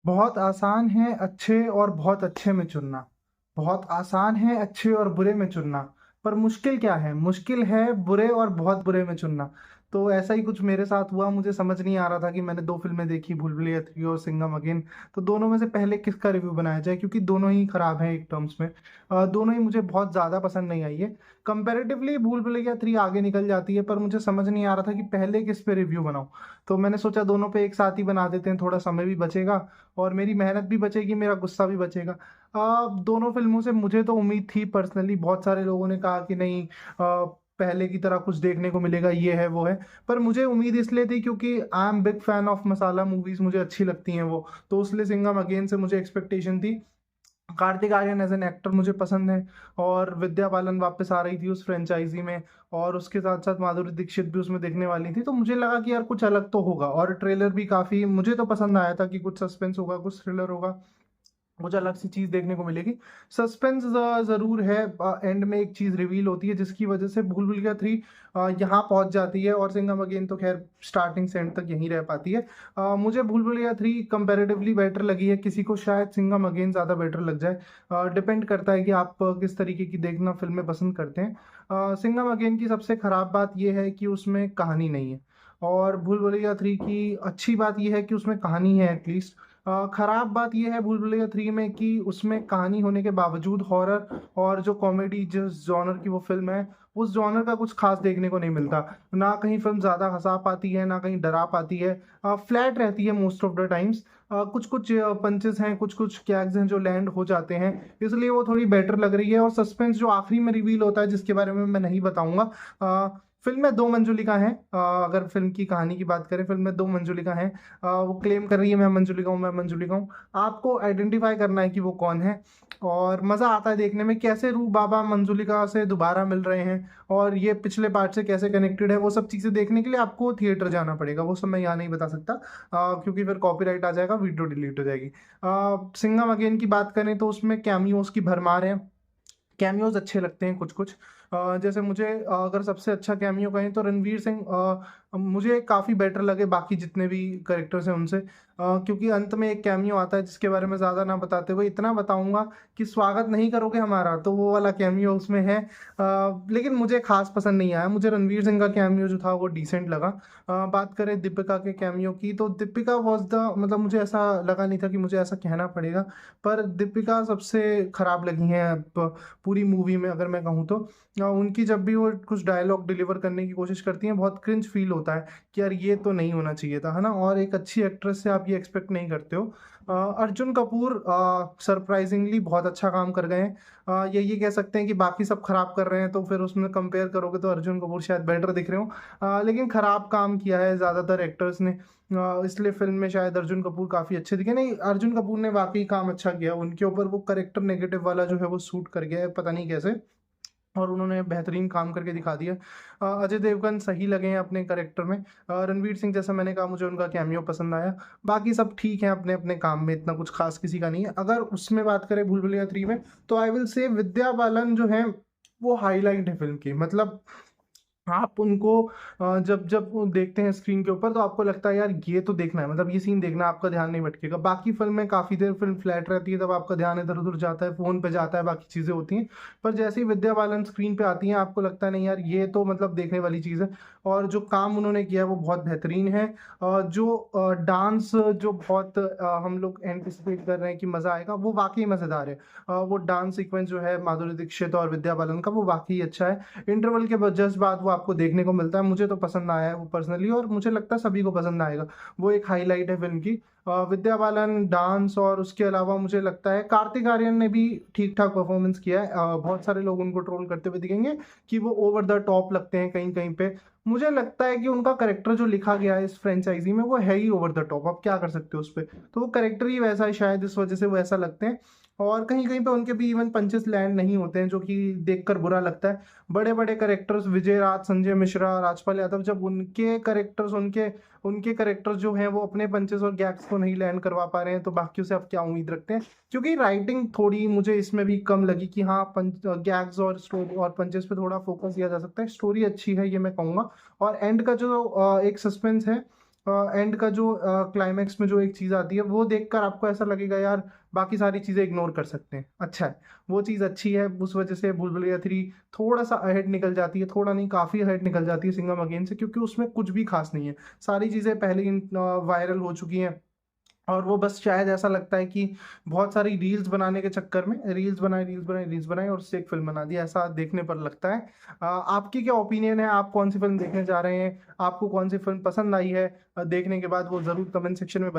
बहुत आसान है अच्छे और बहुत अच्छे में चुनना। बहुत आसान है अच्छे और बुरे में चुनना। पर मुश्किल क्या है? मुश्किल है बुरे और बहुत बुरे में चुनना। तो ऐसा ही कुछ मेरे साथ हुआ। मुझे समझ नहीं आ रहा था कि मैंने दो फिल्में देखी, भूल भुलैया 3 और सिंघम अगेन। तो दोनों में से पहले किसका रिव्यू बनाया जाए, क्योंकि दोनों ही खराब हैं एक टर्म्स में। दोनों ही मुझे बहुत ज़्यादा पसंद नहीं आई है। कंपैरेटिवली भूल भुलैया 3 आगे निकल जाती है, पर मुझे समझ नहीं आ रहा था कि पहले किस पे रिव्यू बनाऊं। तो मैंने सोचा दोनों पे एक साथ ही बना देते हैं, थोड़ा समय भी बचेगा और मेरी मेहनत भी बचेगी, मेरा गुस्सा भी बचेगा। दोनों फिल्मों से मुझे तो उम्मीद थी पर्सनली। बहुत सारे लोगों ने कहा कि नहीं, पहले की तरह कुछ देखने को मिलेगा, ये है वो है। पर मुझे उम्मीद इसलिए थी क्योंकि I am big fan of masala movies, मुझे अच्छी लगती हैं वो। तो उसलिए सिंघम अगेन से मुझे एक्सपेक्टेशन थी। Kartik Aaryan as an actor मुझे पसंद है, और विद्या बालन वापस आ रही थी उस फ्रेंचाइजी में, और उसके साथ साथ माधुरी दीक्षित भी उसमें दिखने वाली थी। तो मुझे लगा कि यार कुछ अलग तो होगा, और ट्रेलर भी काफी मुझे तो पसंद आया था कि कुछ सस्पेंस होगा, कुछ थ्रिलर होगा, कुछ अलग सी चीज देखने को मिलेगी। सस्पेंस जरूर है। एंड में एक चीज रिवील होती है जिसकी वजह से भूल भुलैया 3 यहाँ पहुंच जाती है, और सिंघम अगेन तो खैर स्टार्टिंग से एंड तक यहीं रह पाती है। मुझे भूल भुलैया 3 कंपैरेटिवली बेटर लगी है, किसी को शायद सिंघम अगेन ज्यादा बेटर लग जाए। डिपेंड करता है कि आप किस तरीके की देखना फिल्में पसंद करते हैं। सिंघम अगेन की सबसे खराब बात यह है कि उसमें कहानी नहीं है, और भूल भुलैया 3 की अच्छी बात यह है कि उसमें कहानी है एटलीस्ट। खराब बात यह है भूल भुलैया 3 में कि उसमें कहानी होने के बावजूद हॉरर और जो कॉमेडी, जिस जॉनर की वो फिल्म है, उस जॉनर का कुछ खास देखने को नहीं मिलता। ना कहीं फिल्म ज्यादा हंसा पाती है, ना कहीं डरा पाती है। फ्लैट रहती है मोस्ट ऑफ द टाइम्स। कुछ कुछ पंचेस हैं, कुछ कुछ कैग्स हैं जो लैंड हो जाते हैं, इसलिए वो थोड़ी बेटर लग रही है। और सस्पेंस जो आखिरी में रिवील होता है, जिसके बारे में मैं नहीं बताऊंगा। फिल्म में दो मंजुलिका हैं। अगर फिल्म की कहानी की बात करें, फिल्म में दो मंजुलिका हैं। वो क्लेम कर रही है मैं मंजुलिका हूँ, मैं मंजुलिका हूँ। आपको आइडेंटिफाई करना है कि वो कौन है। और मजा आता है देखने में, कैसे रूप बाबा मंजुलिका से दोबारा मिल रहे हैं, और ये पिछले पार्ट से कैसे कनेक्टेड है। वो सब चीजें देखने के लिए आपको थिएटर जाना पड़ेगा, वो सब मैं यहाँ नहीं बता सकता। क्योंकि फिर कॉपीराइट आ जाएगा, वीडियो डिलीट हो जाएगी। सिंघम अगेन की बात करें तो उसमें कैमियोस की भरमार है। कैमियोज अच्छे लगते हैं कुछ कुछ। जैसे मुझे अगर सबसे अच्छा कैमियो कहें तो रणवीर सिंह मुझे काफ़ी बेटर लगे बाकी जितने भी करेक्टर्स हैं उनसे। क्योंकि अंत में एक कैमियो आता है जिसके बारे में ज़्यादा ना बताते हुए इतना बताऊंगा कि स्वागत नहीं करोगे हमारा, तो वो वाला कैमियो उसमें है। लेकिन मुझे खास पसंद नहीं आया। मुझे रणवीर सिंह का कैमियो जो था वो डिसेंट लगा। बात करें दीपिका के कैमियो की, तो दीपिका वॉज द, मतलब मुझे ऐसा लगा नहीं था कि मुझे ऐसा कहना पड़ेगा, पर दीपिका सबसे खराब लगी हैं पूरी मूवी में अगर मैं कहूँ तो। उनकी जब भी वो कुछ डायलॉग डिलीवर करने की कोशिश करती हैं, बहुत क्रिंज फील होता है कि यार ये तो नहीं होना चाहिए था, है ना। और एक अच्छी एक्ट्रेस से आप ये एक्सपेक्ट नहीं करते हो। अर्जुन कपूर सरप्राइजिंगली बहुत अच्छा काम कर गए हैं। ये कह सकते हैं कि बाकी सब खराब कर रहे हैं, तो फिर उसमें कंपेयर करोगे तो अर्जुन कपूर शायद बेटर दिख रहे हो। लेकिन खराब काम किया है ज़्यादातर एक्टर्स ने। इसलिए फिल्म में शायद अर्जुन कपूर काफ़ी अच्छे दिखे। नहीं, अर्जुन कपूर ने वाकई काम अच्छा किया, उनके ऊपर वो करेक्टर नेगेटिव वाला जो है वो सूट कर गया है, पता नहीं कैसे। और उन्होंने बेहतरीन काम करके दिखा दिया। अजय देवगन सही लगे हैं अपने करेक्टर में। रणवीर सिंह, जैसा मैंने कहा, मुझे उनका कैमियो पसंद आया। बाकी सब ठीक है अपने अपने काम में, इतना कुछ खास किसी का नहीं है। अगर उसमें बात करें भूल भुलैया 3 में, तो I will say Vidya Balan जो है वो हाईलाइट है फिल्म की। मतलब आप उनको जब जब वो देखते हैं स्क्रीन के ऊपर, तो आपको लगता है यार ये तो देखना है, मतलब ये सीन देखना है, आपका ध्यान नहीं भटकेगा। बाकी फिल्म में काफी देर फिल्म फ्लैट रहती है, तब आपका ध्यान इधर उधर जाता है, फोन पे जाता है, बाकी चीजें होती हैं। पर जैसे ही विद्या बालन स्क्रीन पे आती हैं, आपको लगता है नहीं यार ये तो मतलब देखने वाली चीज है। और जो काम उन्होंने किया है वो बहुत बेहतरीन है। जो डांस जो बहुत हम लोग एंटिसिपेट कर रहे हैं कि मजा आएगा, वो वाकई मजेदार है। वो डांस सीक्वेंस जो है माधुरी दीक्षित और विद्या बालन का, वो वाकई अच्छा है। इंटरवल के जस्ट बाद वो आपको देखने को मिलता है। मुझे तो पसंद आया है वो पर्सनली, और मुझे लगता है सभी को पसंद आएगा। वो एक हाईलाइट है फिल्म की। विद्या बालन डांस, और उसके अलावा मुझे लगता है कार्तिक आर्यन ने भी ठीक ठाक परफॉर्मेंस किया है। बहुत सारे लोग उनको ट्रोल करते हुए दिखेंगे कि वो ओवर द टॉप लगते हैं कहीं कहीं पे। मुझे लगता है कि उनका करेक्टर जो लिखा गया है इस फ्रेंचाइजी में, वो है ही ओवर द टॉप। आप क्या कर सकते हो उस पर? तो वो करेक्टर ही वैसा है, शायद इस वजह से वो ऐसा लगते हैं। और कहीं कहीं पे उनके भी इवन पंचेस लैंड नहीं होते हैं, जो कि देखकर बुरा लगता है। बड़े बड़े करेक्टर्स विजय राज, संजय मिश्रा, राजपाल यादव, जब उनके करेक्टर्स उनके उनके करेक्टर्स जो हैं वो अपने पंचेस और गैग्स को नहीं लैंड करवा पा रहे हैं, तो बाकियों से आप क्या उम्मीद रखते हैं? क्योंकि राइटिंग थोड़ी मुझे इसमें भी कम लगी कि हाँ, गैग्स और स्टोरी और पंचेस पे थोड़ा फोकस किया जा सकता है। स्टोरी अच्छी है ये मैं कहूँगा। और एंड का जो एक सस्पेंस है एंड का जो क्लाइमैक्स में जो एक चीज़ आती है वो देखकर आपको ऐसा लगेगा यार बाकी सारी चीज़ें इग्नोर कर सकते हैं, अच्छा है। वो चीज़ अच्छी है, उस वजह से भूल भुलैया 3 थोड़ा-सा अहेड निकल जाती है, थोड़ा नहीं काफ़ी अहेड निकल जाती है सिंघम अगेन से, क्योंकि उसमें कुछ भी ख़ास नहीं है। सारी चीज़ें पहले ही वायरल हो चुकी हैं। और वो बस शायद ऐसा लगता है कि बहुत सारी रील्स बनाने के चक्कर में रील्स बनाई और उससे एक फ़िल्म बना दी, ऐसा देखने पर लगता है। आपकी क्या ओपिनियन है? आप कौन-सी फ़िल्म देखने जा रहे हैं? आपको कौन-सी फ़िल्म पसंद आई है देखने के बाद? वो ज़रूर कमेंट सेक्शन में